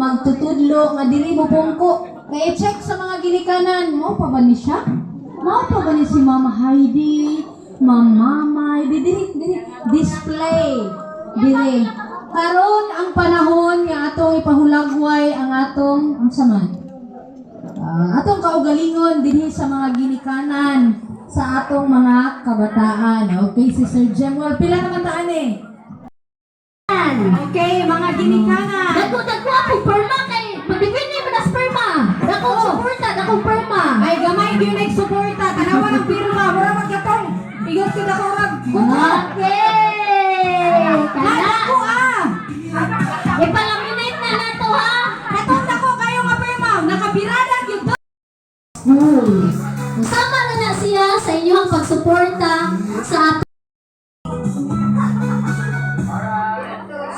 magtutudlo nga diri mo pungko. Kaya check sa mga ginikanan, mo pa ba ni siya? Mo pa ba ni si Mama Heidi? Mamay, diri display diri. Karon ang panahon nga atong ipahulagway ang atong unsaman. Atong kaugalingon dinhi sa mga ginikanan sa atong mga kabataan. Okay, si Sir Jemuel, pila naman taan eh? Okay, mga ginikanan. Dako ako perma kay magdepende man sa perma. Dako suporta, dako perma. Ay gamay gyud nagsuporta, tanawa ng pirma, mura magkatong. Igot ko na korag. Okay. Kana Ako ipalaminate na nato ha. Katong dako kayo nga pirma, nakabirada gyud. Sama na siya sa inyong pagsuporta sa ato.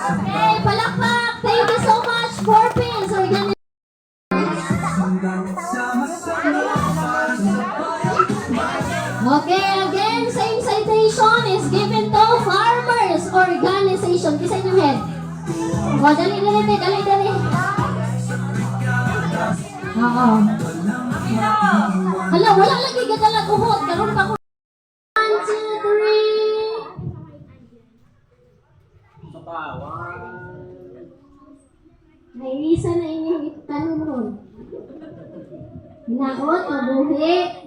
Okay, palakpak. Thank you so much for Pins Organization. Okay, again, same citation is given to Farmers Organization. Kisa inyong head. O, dali. Oo. Hala, wala lagi gadalag uhod. Karoon pa ko. 1, 2, 3. May isa na inyong itanong ron. Hinaot, mabuhi.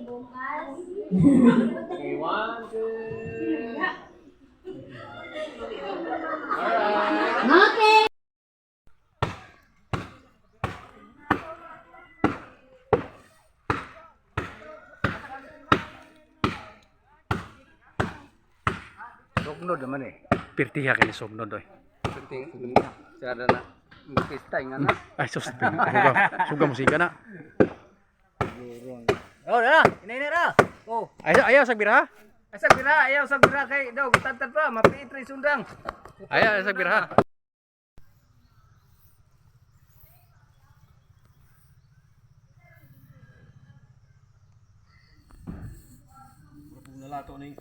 Bukas. Okay, 1, 2. Alright. Okay. Sugnod naman eh. Pirtiha kini sugnod oy. Penting cara na magpista nga na. Ay sus. Suga musika na. Oh, na. Inay na. Oh. Ayaw sa biraha. Ayaw sa bira kay daw tatad pa mapiitri sundang. Ayaw sa biraha. Nalato ni.